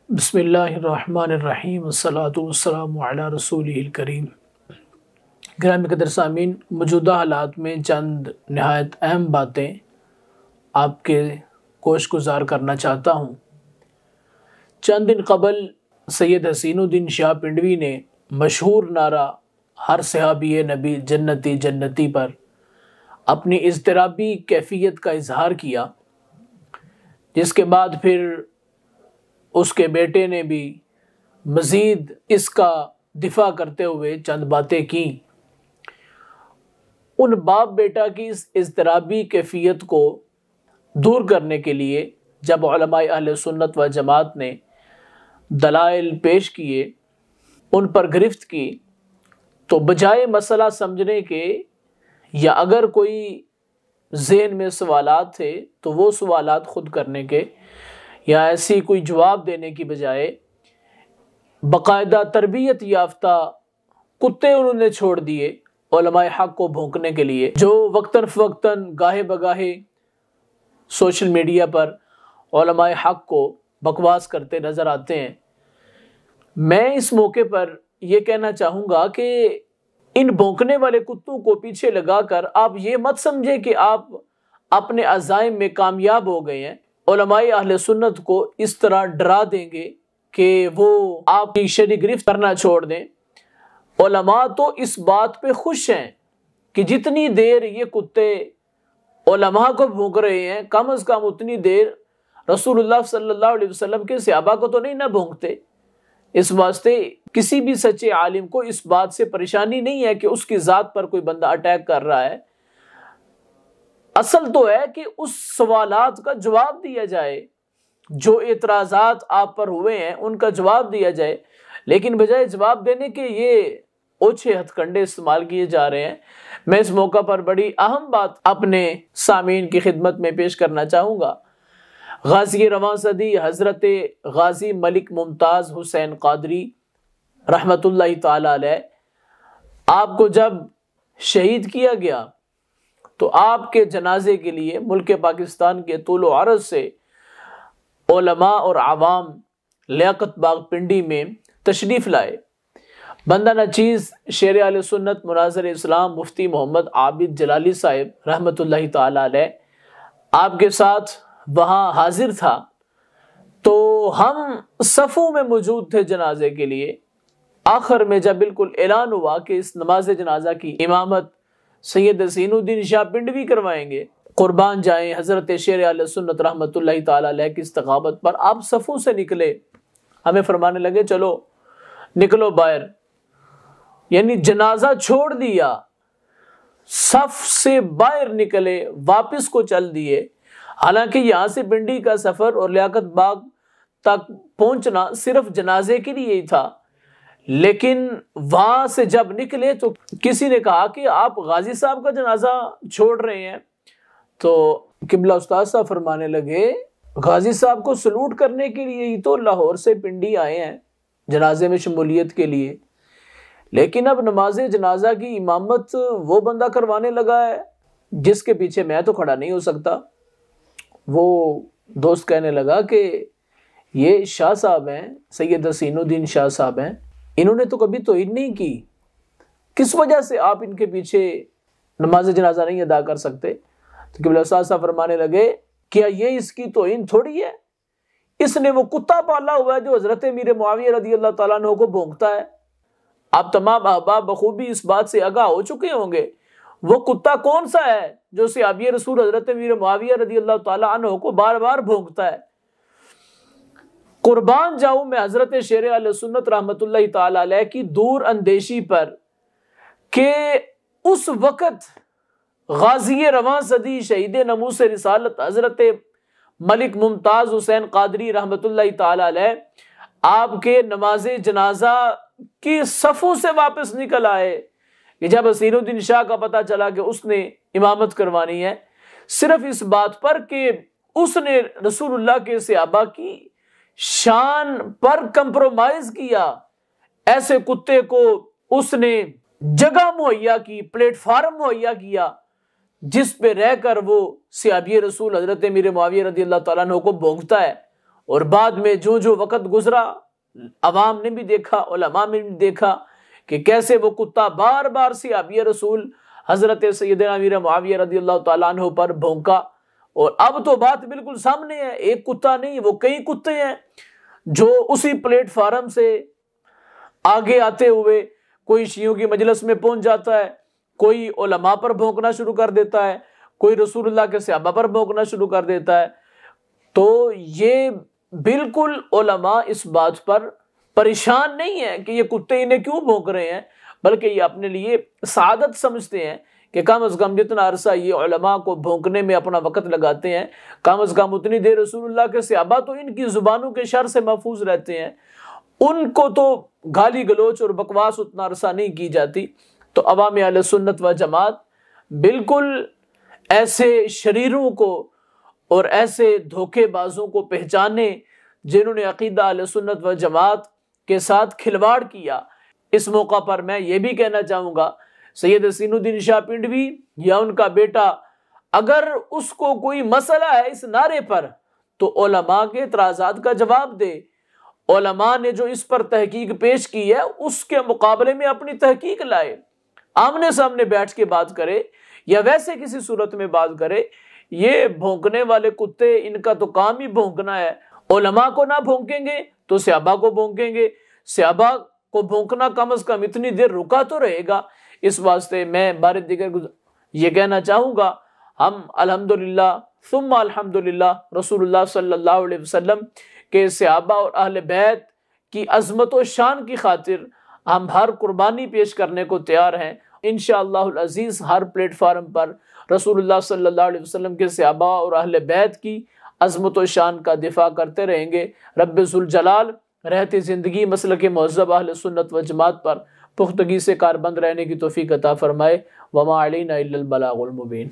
بسم اللہ الرحمن الرحیم والصلاة والسلام علی رسولہ الکریم۔ گرامی قدر سامعین، موجودہ حالات میں چند نہایت اہم باتیں آپ کے گوش گزار کرنا چاہتا ہوں۔ چند دن قبل سید حسین الدین شاہ پنڈوی نے مشہور نعرہ ہر صحابی نبی جنتی جنتی پر اپنی اضطرابی کیفیت کا اظہار کیا، جس کے بعد پھر اس کے بیٹے نے بھی مزید اس کا دفاع کرتے ہوئے چند باتیں کیں۔ ان باپ بیٹا کی اس اضطرابی کیفیت کو دور کرنے کے لیے جب علماء اہل سنت و جماعت نے دلائل پیش کیے، ان پر گرفت کی، تو بجائے مسئلہ سمجھنے کے یا اگر کوئی ذہن میں سوالات تھے تو وہ سوالات خود کرنے کے یا ایسی کوئی جواب دینے کی بجائے باقاعدہ تربیت یافتہ کتے انہوں نے چھوڑ دیے علماء حق کو بھونکنے کے لیے، جو وقتاً فوقتاً گاہے بگاہے سوشل میڈیا پر علماء حق کو بکواس کرتے نظر آتے ہیں۔ میں اس موقع پر یہ کہنا چاہوں گا کہ ان بھونکنے والے کتوں کو پیچھے لگا کر آپ یہ مت سمجھیں کہ آپ اپنے عزائم میں کامیاب ہو گئے ہیں۔ علماء اہل سنت کو اس طرح ڈرا دیں گے کہ وہ آپ کی شری گرفت کرنا چھوڑ دیں۔ علماء تو اس بات پہ خوش ہیں کہ جتنی دیر یہ کتے علماء کو بھونک رہے ہیں، کم از کم اتنی دیر رسول اللہ صلی اللہ علیہ وسلم کے صحابہ کو تو نہیں نہ بھونکتے۔ اس واسطے کسی بھی سچے عالم کو اس بات سے پریشانی نہیں ہے کہ اس کی ذات پر کوئی بندہ اٹیک کر رہا ہے۔ اصل تو ہے کہ اس سوالات کا جواب دیا جائے، جو اعتراضات آپ پر ہوئے ہیں ان کا جواب دیا جائے، لیکن بجائے جواب دینے کے یہ اوچھے ہتھ کنڈے استعمال کیے جا رہے ہیں۔ میں اس موقع پر بڑی اہم بات اپنے سامعین کی خدمت میں پیش کرنا چاہوں گا۔ غازی رواں صدی حضرت غازی ملک ممتاز حسین قادری رحمت اللہ تعالی علیہ، آپ کو جب شہید کیا گیا تو آپ کے جنازے کے لیے ملک پاکستان کے طول و عرض سے علماء اور عوام لیاقت باغ پنڈی میں تشریف لائے۔ بندہ نچیز شیر اہل سنت مناظر اسلام مفتی محمد عابد جلالی صاحب رحمت اللہ تعالی علیہ آپ کے ساتھ وہاں حاضر تھا، تو ہم صفوں میں موجود تھے جنازے کے لیے۔ آخر میں جب بالکل اعلان ہوا کہ اس نماز جنازہ کی امامت سید حسین الدین شاہ پنڈوی کروائیں گے، قربان جائیں حضرت شیر اہل سنت رحمت اللہ تعالی علیہ کی استقامت پر، آپ صفوں سے نکلے، ہمیں فرمانے لگے چلو نکلو باہر، یعنی جنازہ چھوڑ دیا، صف سے باہر نکلے، واپس کو چل دیے۔ حالانکہ یہاں سے پنڈی کا سفر اور لیاقت باغ تک پہنچنا صرف جنازے کے لیے ہی تھا، لیکن وہاں سے جب نکلے تو کسی نے کہا کہ آپ غازی صاحب کا جنازہ چھوڑ رہے ہیں، تو قبلہ استاد صاحب فرمانے لگے غازی صاحب کو سلوٹ کرنے کے لیے ہی تو لاہور سے پنڈی آئے ہیں جنازے میں شمولیت کے لیے، لیکن اب نماز جنازہ کی امامت وہ بندہ کروانے لگا ہے جس کے پیچھے میں تو کھڑا نہیں ہو سکتا۔ وہ دوست کہنے لگا کہ یہ شاہ صاحب ہیں، سید حسین الدین شاہ صاحب ہیں، انہوں نے تو کبھی توہین نہیں کی، کس وجہ سے آپ ان کے پیچھے نماز جنازہ نہیں ادا کر سکتے؟ تو قبلہ استاد صاحب فرمانے لگے کیا یہ اس کی توہین تھوڑی ہے، اس نے وہ کتا پالا ہوا ہے جو حضرت امیر معاویہ رضی اللہ تعالیٰ عنہ کو بھونکتا ہے۔ آپ تمام احباب بخوبی اس بات سے آگاہ ہو چکے ہوں گے، وہ کتا کون سا ہے جو صحابی رسول حضرت امیر معاویہ رضی اللہ تعالیٰ عنہ کو بار بار بھونکتا ہے۔ قربان جاؤں میں حضرت شیر اہل سنت رحمت اللہ تعالی علیہ کی دور اندیشی پر کہ اس وقت غازی رواں صدی شہید ناموس رسالت حضرت ملک ممتاز حسین قادری رحمت اللہ تعالی علیہ آپ کے نماز جنازہ کی صفوں سے واپس نکل آئے کہ جب حسین الدین شاہ کا پتہ چلا کہ اس نے امامت کروانی ہے، صرف اس بات پر کہ اس نے رسول اللہ کے صحابہ کی شان پر کمپرومائز کیا، ایسے کتے کو اس نے جگہ مہیا کی، پلیٹ فارم مہیا کیا جس پہ رہ کر وہ صحابی رسول حضرت امیر معاویہ رضی اللہ تعالیٰ عنہ کو بھونکتا ہے، اور بعد میں جو جو وقت گزرا عوام نے بھی دیکھا، علماء نے بھی دیکھا کہ کیسے وہ کتا بار بار صحابی رسول حضرت سیدنا امیر معاویہ رضی اللہ تعالیٰ عنہ پر بھونکا، اور اب تو بات بالکل سامنے ہے، ایک کتا نہیں وہ کئی کتے ہیں جو اسی پلیٹ فارم سے آگے آتے ہوئے کوئی شیعوں کی مجلس میں پہنچ جاتا ہے، کوئی علماء پر بھونکنا شروع کر دیتا ہے، کوئی رسول اللہ کے صحابہ پر بھونکنا شروع کر دیتا ہے۔ تو یہ بالکل علماء اس بات پر پریشان نہیں ہیں کہ یہ کتے انہیں کیوں بھونک رہے ہیں، بلکہ یہ اپنے لیے سعادت سمجھتے ہیں کہ کم از کم جتنا عرصہ یہ علماء کو بھونکنے میں اپنا وقت لگاتے ہیں، کم از کم اتنی دیر رسول اللہ کے صحابہ تو ان کی زبانوں کے شر سے محفوظ رہتے ہیں، ان کو تو گالی گلوچ اور بکواس اتنا عرصہ نہیں کی جاتی۔ تو عوام اہل سنت و جماعت بالکل ایسے شریروں کو اور ایسے دھوکے بازوں کو پہچانے جنہوں نے عقیدہ اہل سنت و جماعت کے ساتھ کھلواڑ کیا۔ اس موقع پر میں یہ بھی کہنا چاہوں گا سید حسین الدین شاہ پنڈوی یا ان کا بیٹا اگر اس کو کوئی مسئلہ ہے اس نعرے پر تو علماء کے اعتراضات کا جواب دے، علماء نے جو اس پر تحقیق پیش کی ہے اس کے مقابلے میں اپنی تحقیق لائے، آمنے سامنے بیٹھ کے بات کرے یا ویسے کسی صورت میں بات کرے۔ یہ بھونکنے والے کتے ان کا تو کام ہی بھونکنا ہے، علماء کو نہ بھونکیں گے تو صحابہ کو بھونکیں گے، صحابہ کو بھونکنا کم از کم اتنی دیر رکا تو رہے گا۔ اس واسطے میں بار دیگر یہ کہنا چاہوں گا، ہم الحمدللہ ثم الحمدللہ رسول اللہ صلی اللہ علیہ وسلم کے صحابہ اور اہل بیت کی عظمت و شان کی خاطر ہم ہر قربانی پیش کرنے کو تیار ہیں۔ انشاءاللہ العزیز ہر پلیٹ فارم پر رسول اللہ صلی اللہ علیہ وسلم کے صحابہ اور اہل بیت کی عظمت و شان کا دفاع کرتے رہیں گے۔ رب ذوالجلال رہتی زندگی مسلک مہذب اہل سنت و جماعت پر پختگی سے کاربند رہنے کی توفیق عطا فرمائے۔ وما علینا الا البلاغ المبین۔